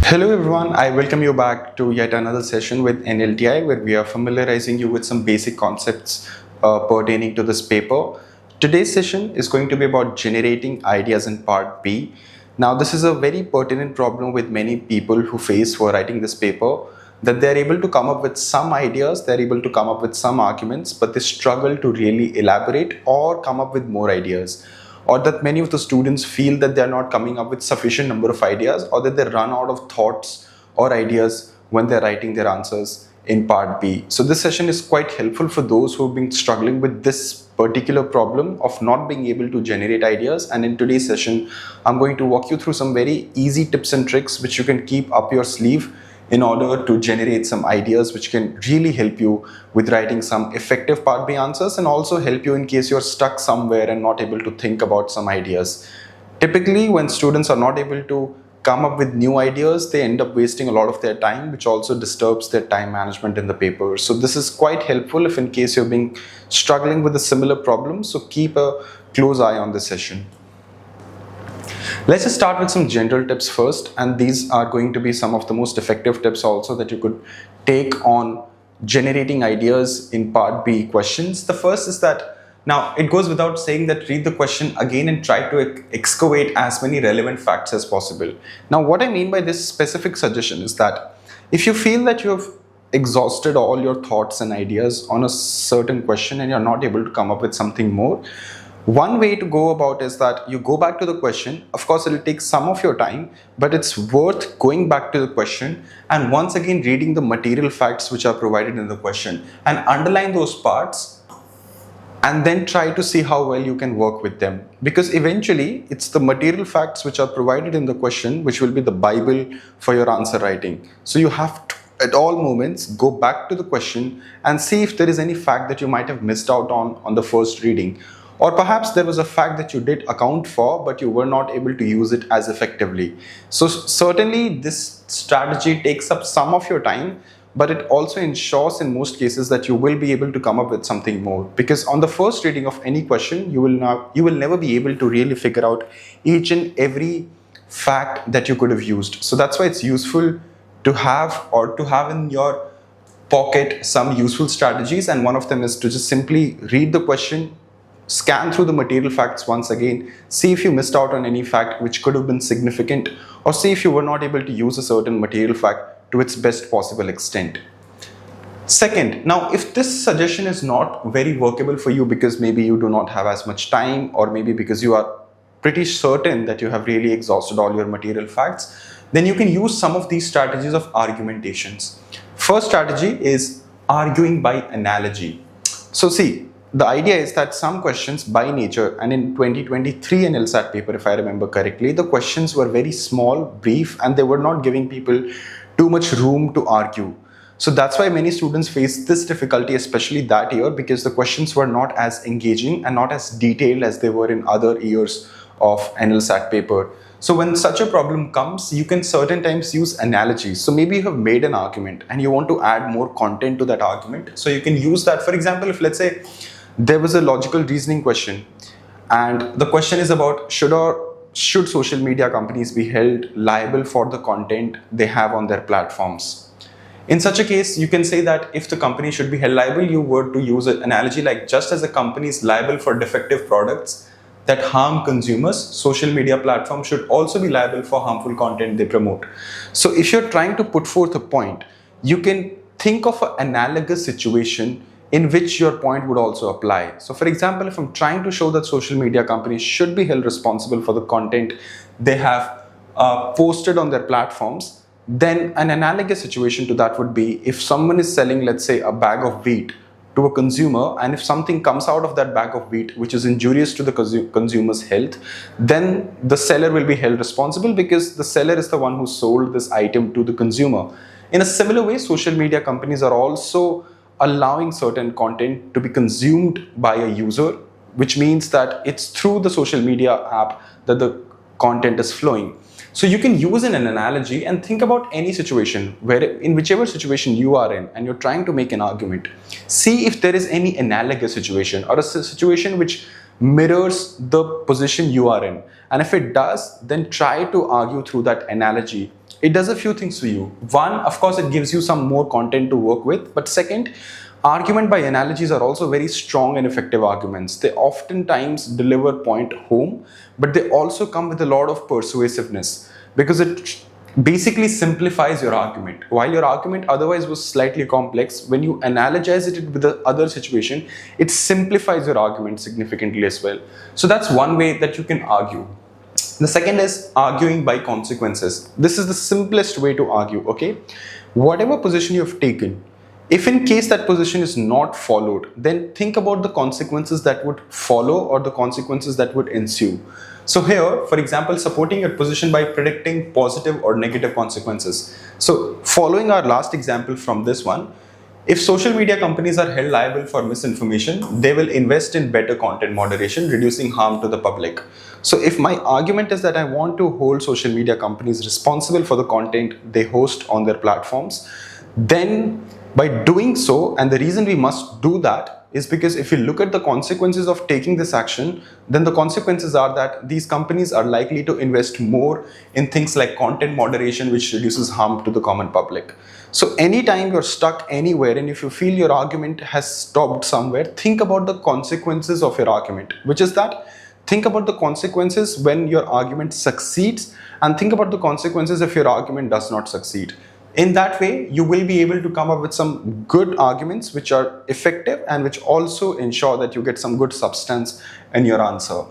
Hello everyone, I welcome you back to yet another session with NLTI where we are familiarizing you with some basic concepts pertaining to this paper. Today's session is going to be about generating ideas in part B. Now this is a very pertinent problem with many people who face for writing this paper, that they are able to come up with some ideas, they are able to come up with some arguments, but they struggle to really elaborate or come up with more ideas. Or that many of the students feel that they are not coming up with sufficient number of ideas, or that they run out of thoughts or ideas when they're writing their answers in part B. So this session is quite helpful for those who have been struggling with this particular problem of not being able to generate ideas. And in today's session, I'm going to walk you through some very easy tips and tricks which you can keep up your sleeve in order to generate some ideas which can really help you with writing some effective part B answers, and also help you in case you're stuck somewhere and not able to think about some ideas. Typically, when students are not able to come up with new ideas, they end up wasting a lot of their time, which also disturbs their time management in the paper. So this is quite helpful if in case you're struggling with a similar problem. So keep a close eye on this session. Let's just start with some general tips first, and these are going to be some of the most effective tips also that you could take on generating ideas in part B questions. The first is that, now it goes without saying that read the question again and try to excavate as many relevant facts as possible. Now what I mean by this specific suggestion is that if you feel that you have exhausted all your thoughts and ideas on a certain question and you're not able to come up with something more, one way to go about is that you go back to the question. Of course, it will take some of your time, but it's worth going back to the question and once again reading the material facts which are provided in the question and underline those parts, and then try to see how well you can work with them. Because eventually, it's the material facts which are provided in the question which will be the Bible for your answer writing. So you have to, at all moments, go back to the question and see if there is any fact that you might have missed out on the first reading. Or perhaps there was a fact that you did account for, but you were not able to use it as effectively. So certainly this strategy takes up some of your time, but it also ensures in most cases that you will be able to come up with something more. Because on the first reading of any question, you will never be able to really figure out each and every fact that you could have used. So that's why it's useful to have in your pocket some useful strategies, and one of them is to just simply read the question, scan through the material facts once again, see if you missed out on any fact which could have been significant, or see if you were not able to use a certain material fact to its best possible extent. Second, now if this suggestion is not very workable for you because maybe you do not have as much time, or maybe because you are pretty certain that you have really exhausted all your material facts, then you can use some of these strategies of argumentations. First strategy is arguing by analogy. So see, the idea is that some questions by nature, and in 2023 NLSAT paper, if I remember correctly, the questions were very small, brief, and they were not giving people too much room to argue. So that's why many students face this difficulty, especially that year, because the questions were not as engaging and not as detailed as they were in other years of NLSAT paper. So when such a problem comes, you can certain times use analogies. So maybe you have made an argument and you want to add more content to that argument. So you can use that. For example, if let's say there was a logical reasoning question, and the question is about should social media companies be held liable for the content they have on their platforms. In such a case, you can say that if the company should be held liable, you were to use an analogy like, just as a company is liable for defective products that harm consumers, social media platforms should also be liable for harmful content they promote. So if you're trying to put forth a point, you can think of an analogous situation in which your point would also apply. So for example, if I'm trying to show that social media companies should be held responsible for the content they have posted on their platforms, then an analogous situation to that would be if someone is selling, let's say, a bag of wheat to a consumer, and if something comes out of that bag of wheat which is injurious to the consumer's health, then the seller will be held responsible because the seller is the one who sold this item to the consumer. In a similar way, social media companies are also allowing certain content to be consumed by a user, which means that it's through the social media app that the content is flowing. So you can use an analogy and think about any situation where, in whichever situation you are in and you're trying to make an argument, see if there is any analogous situation or a situation which mirrors the position you are in. And if it does, then try to argue through that analogy it does a few things for you. One, of course, it gives you some more content to work with. But second, argument by analogies are also very strong and effective arguments. They oftentimes deliver point home, but they also come with a lot of persuasiveness because it basically simplifies your argument. While your argument otherwise was slightly complex, when you analogize it with the other situation, it simplifies your argument significantly as well. So that's one way that you can argue. The second is arguing by consequences. This is the simplest way to argue, okay? Whatever position you have taken, if in case that position is not followed, then think about the consequences that would follow or the consequences that would ensue. So here, for example, supporting your position by predicting positive or negative consequences. So following our last example from this one, if social media companies are held liable for misinformation, they will invest in better content moderation, reducing harm to the public. So if my argument is that I want to hold social media companies responsible for the content they host on their platforms, then by doing so, and the reason we must do that is because if you look at the consequences of taking this action, then the consequences are that these companies are likely to invest more in things like content moderation, which reduces harm to the common public. So anytime you're stuck anywhere and if you feel your argument has stopped somewhere, think about the consequences of your argument, which is that think about the consequences when your argument succeeds and think about the consequences if your argument does not succeed. In that way, you will be able to come up with some good arguments which are effective and which also ensure that you get some good substance in your answer.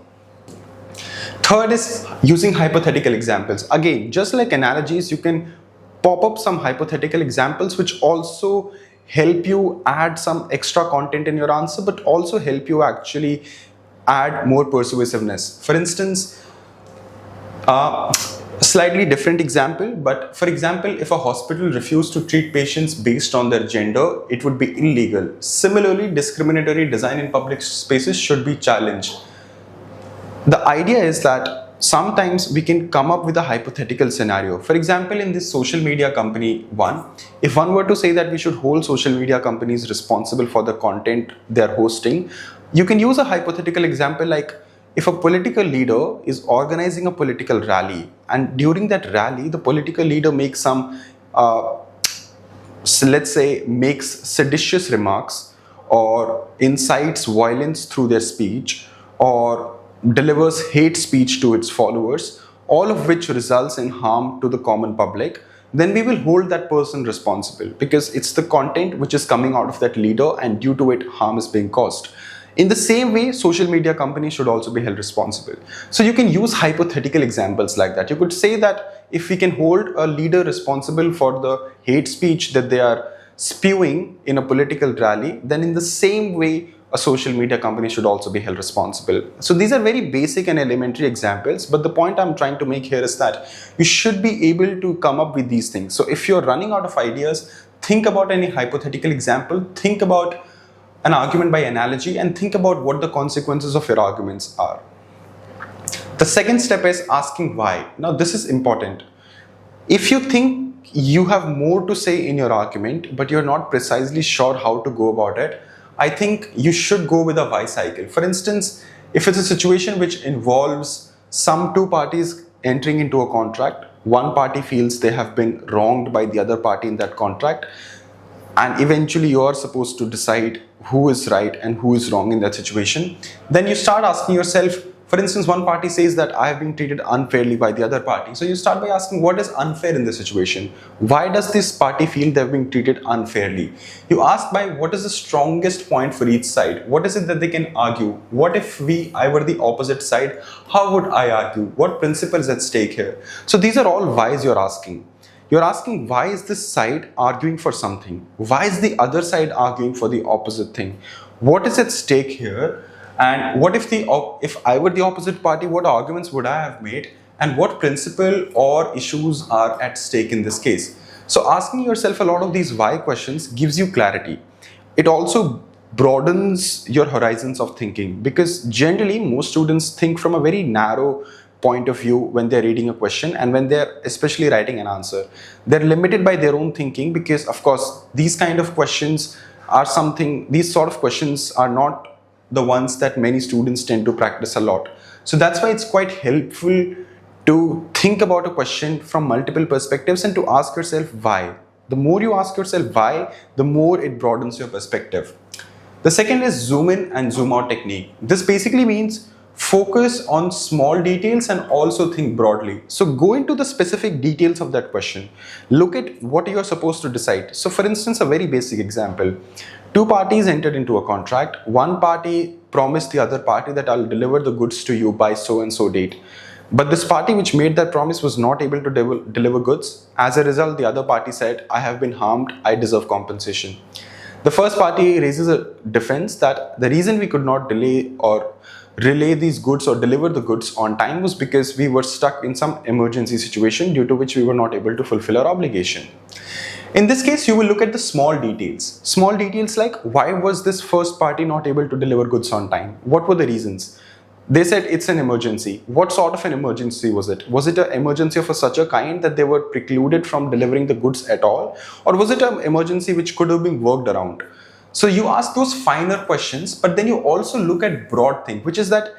Third is using hypothetical examples. Again, just like analogies, you can pop up some hypothetical examples which also help you add some extra content in your answer, but also help you actually add more persuasiveness. For instance, slightly different example, but for example, if a hospital refused to treat patients based on their gender, it would be illegal. Similarly, discriminatory design in public spaces should be challenged. The idea is that sometimes we can come up with a hypothetical scenario. For example, in this social media company one, if one were to say that we should hold social media companies responsible for the content they are hosting, you can use a hypothetical example like if a political leader is organizing a political rally and during that rally, the political leader makes some, let's say, makes seditious remarks or incites violence through their speech or delivers hate speech to its followers, all of which results in harm to the common public, then we will hold that person responsible because it's the content which is coming out of that leader and due to it harm is being caused. In the same way, social media companies should also be held responsible. So you can use hypothetical examples like that. You could say that if we can hold a leader responsible for the hate speech that they are spewing in a political rally, then in the same way, a social media company should also be held responsible. So these are very basic and elementary examples, but the point I'm trying to make here is that you should be able to come up with these things. So if you're running out of ideas, think about any hypothetical example, think about an argument by analogy, and think about what the consequences of your arguments are. The second step is asking why. Now this is important. If you think you have more to say in your argument, but you're not precisely sure how to go about it, I think you should go with a why cycle. For instance, if it's a situation which involves some two parties entering into a contract, one party feels they have been wronged by the other party in that contract, and eventually you are supposed to decide who is right and who is wrong in that situation, then you start asking yourself, for instance, one party says that I have been treated unfairly by the other party. So you start by asking, what is unfair in this situation? Why does this party feel they're being treated unfairly? You ask by what is the strongest point for each side? What is it that they can argue? What if I were the opposite side? How would I argue? What principle is at stake here? So these are all whys you're asking. You're asking, why is this side arguing for something? Why is the other side arguing for the opposite thing? What is at stake here? And what if I were the opposite party, what arguments would I have made? And what principle or issues are at stake in this case? So asking yourself a lot of these why questions gives you clarity. It also broadens your horizons of thinking because generally most students think from a very narrow point of view when they're reading a question and when they're especially writing an answer. They're limited by their own thinking because of course these kind of questions are these sort of questions are not the ones that many students tend to practice a lot. So that's why it's quite helpful to think about a question from multiple perspectives and to ask yourself why. The more you ask yourself why, the more it broadens your perspective. The second is zoom in and zoom out technique. This basically means focus on small details and also think broadly. So go into the specific details of that question. Look at what you're supposed to decide. So for instance, a very basic example. Two parties entered into a contract. One party promised the other party that I'll deliver the goods to you by so and so date. But this party which made that promise was not able to deliver goods. As a result, the other party said, I have been harmed, I deserve compensation. The first party raises a defense that the reason we could not delay or relay these goods or deliver the goods on time was because we were stuck in some emergency situation due to which we were not able to fulfill our obligation. In this case, you will look at the small details. Small details like, why was this first party not able to deliver goods on time? What were the reasons? They said it's an emergency. What sort of an emergency was it? Was it an emergency of such a kind that they were precluded from delivering the goods at all? Or was it an emergency which could have been worked around? So you ask those finer questions, but then you also look at broad thing, which is that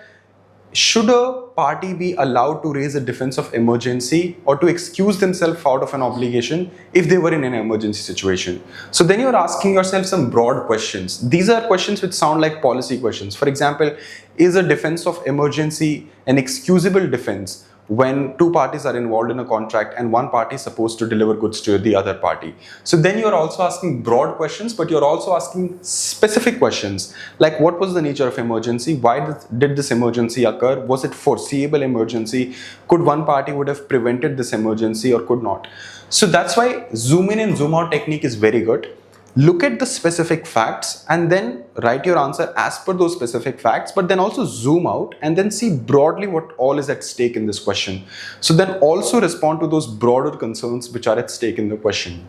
should a party be allowed to raise a defense of emergency or to excuse themselves out of an obligation if they were in an emergency situation? So then you're asking yourself some broad questions. These are questions which sound like policy questions. For example, is a defense of emergency an excusable defense when two parties are involved in a contract and one party is supposed to deliver goods to the other party? So then you're also asking broad questions, but you're also asking specific questions like, what was the nature of emergency? Why did this emergency occur? Was it foreseeable emergency? Could one party would have prevented this emergency or could not? So that's why zoom in and zoom out technique is very good. Look at the specific facts and then write your answer as per those specific facts, but then also zoom out and then see broadly what all is at stake in this question. So then also respond to those broader concerns which are at stake in the question.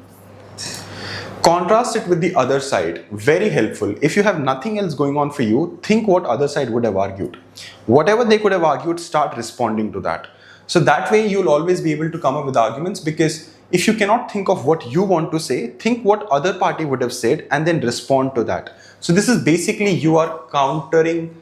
Contrast it with the other side. Very helpful. If you have nothing else going on for you, think what other side would have argued. Whatever they could have argued, start responding to that. So that way you'll always be able to come up with arguments, because if you cannot think of what you want to say, think what other party would have said and then respond to that. So this is basically you are countering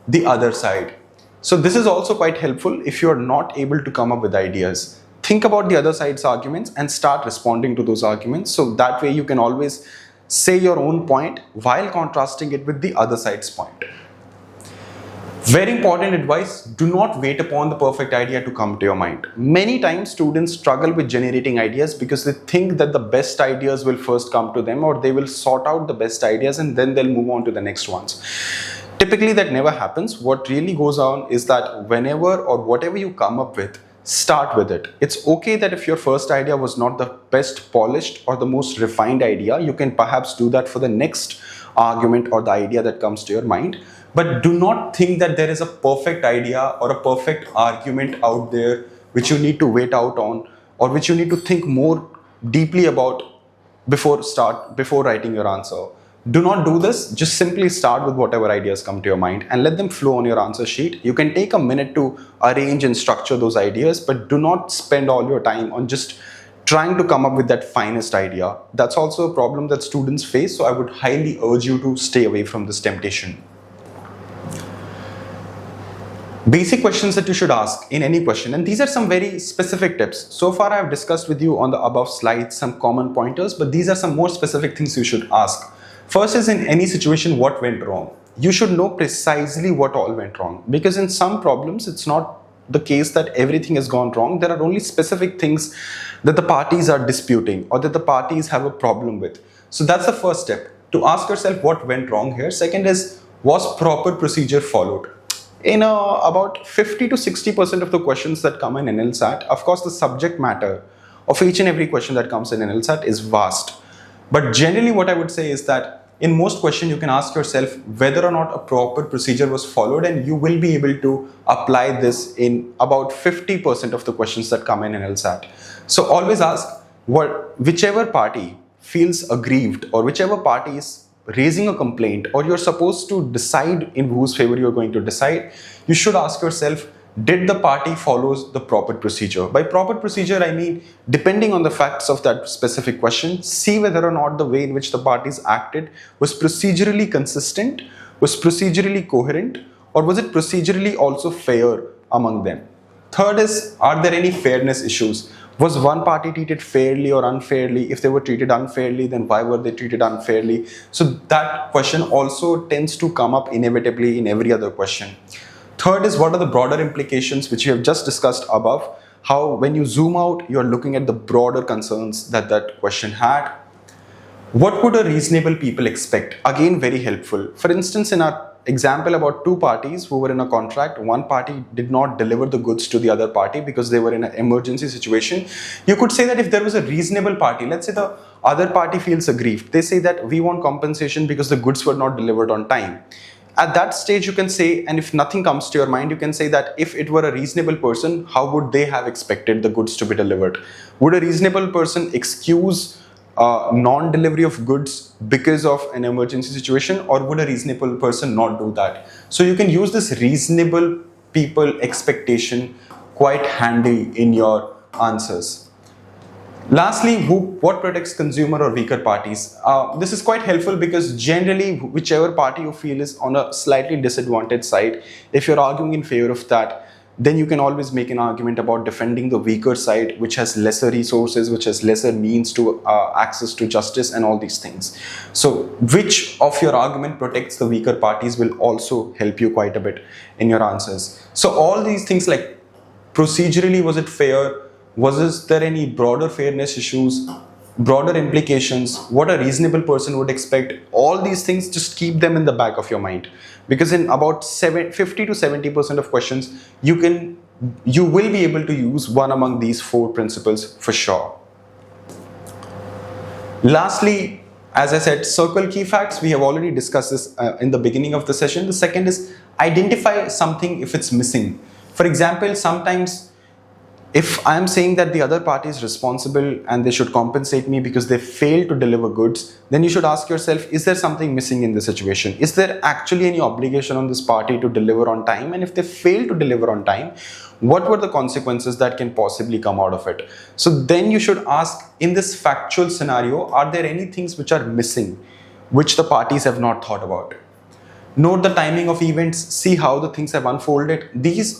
the other side. So this is also quite helpful if you are not able to come up with ideas. Think about the other side's arguments and start responding to those arguments. So that way you can always say your own point while contrasting it with the other side's point. Very important advice, do not wait upon the perfect idea to come to your mind. Many times students struggle with generating ideas because they think that the best ideas will first come to them, or they will sort out the best ideas and then they'll move on to the next ones. Typically that never happens. What really goes on is that whenever or whatever you come up with, start with it. It's okay that if your first idea was not the best polished or the most refined idea, you can perhaps do that for the next argument or the idea that comes to your mind. But do not think that there is a perfect idea or a perfect argument out there which you need to wait out on, or which you need to think more deeply about before writing your answer. Do not do this. Just simply start with whatever ideas come to your mind and let them flow on your answer sheet. You can take a minute to arrange and structure those ideas, but do not spend all your time on just trying to come up with that finest idea. That's also a problem that students face, so I would highly urge you to stay away from this temptation. Basic questions that you should ask in any question, and these are some very specific tips. So far I have discussed with you on the above slides some common pointers, but these are some more specific things you should ask. First is, in any situation, what went wrong? You should know precisely what all went wrong, because in some problems it's not the case that everything has gone wrong. There are only specific things that the parties are disputing or that the parties have a problem with. So that's the first step, to ask yourself what went wrong here. Second is, was proper procedure followed? In about 50 to 60% of the questions that come in NLSAT, of course the subject matter of each and every question that comes in NLSAT is vast. But generally what I would say is that in most questions you can ask yourself whether or not a proper procedure was followed, and you will be able to apply this in about 50% of the questions that come in NLSAT. So always ask whichever party feels aggrieved, or whichever party is raising a complaint, or you're supposed to decide in whose favor you're going to decide, you should ask yourself, did the party follows the proper procedure? By proper procedure, I mean, depending on the facts of that specific question, see whether or not the way in which the parties acted was procedurally consistent, was procedurally coherent, or was it procedurally also fair among them. Third is, are there any fairness issues? Was one party treated fairly or unfairly? If they were treated unfairly, then why were they treated unfairly? So that question also tends to come up inevitably in every other question. Third is, what are the broader implications, which we have just discussed above? How, when you zoom out, you're looking at the broader concerns that that question had. What would a reasonable people expect? Again, very helpful. For instance, in our example about two parties who were in a contract, one party did not deliver the goods to the other party because they were in an emergency situation. You could say that if there was a reasonable party, let's say the other party feels aggrieved, they say that we want compensation because the goods were not delivered on time. At that stage, you can say, and if nothing comes to your mind, you can say that if it were a reasonable person, how would they have expected the goods to be delivered? Would a reasonable person excuse non-delivery of goods because of an emergency situation, or would a reasonable person not do that? So you can use this reasonable people expectation quite handy in your answers. Lastly, what protects consumer or weaker parties? This is quite helpful because generally whichever party you feel is on a slightly disadvantaged side, if you're arguing in favor of that, then you can always make an argument about defending the weaker side, which has lesser resources, which has lesser means to access to justice and all these things. So which of your argument protects the weaker parties will also help you quite a bit in your answers. So all these things, like procedurally, was it fair? Was there any broader fairness issues? Broader implications, what a reasonable person would expect, all these things, just keep them in the back of your mind, because in about 50 to 70% of questions you will be able to use one among these four principles for sure. Lastly, as I said, circle key facts. We have already discussed this in the beginning of the session. The second is, identify something if it's missing. For example, sometimes if I am saying that the other party is responsible and they should compensate me because they failed to deliver goods, then you should ask yourself, is there something missing in the situation? Is there actually any obligation on this party to deliver on time? And if they fail to deliver on time, what were the consequences that can possibly come out of it? So then you should ask, in this factual scenario, are there any things which are missing, which the parties have not thought about? Note the timing of events, see how the things have unfolded.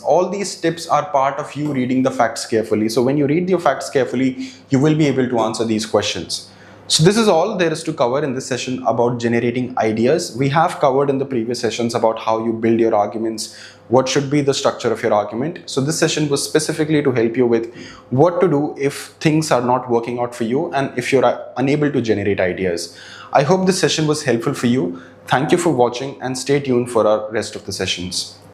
All these tips are part of you reading the facts carefully. So when you read your facts carefully, you will be able to answer these questions. So this is all there is to cover in this session about generating ideas. We have covered in the previous sessions about how you build your arguments, what should be the structure of your argument. So this session was specifically to help you with what to do if things are not working out for you and if you're unable to generate ideas. I hope this session was helpful for you. Thank you for watching and stay tuned for our rest of the sessions.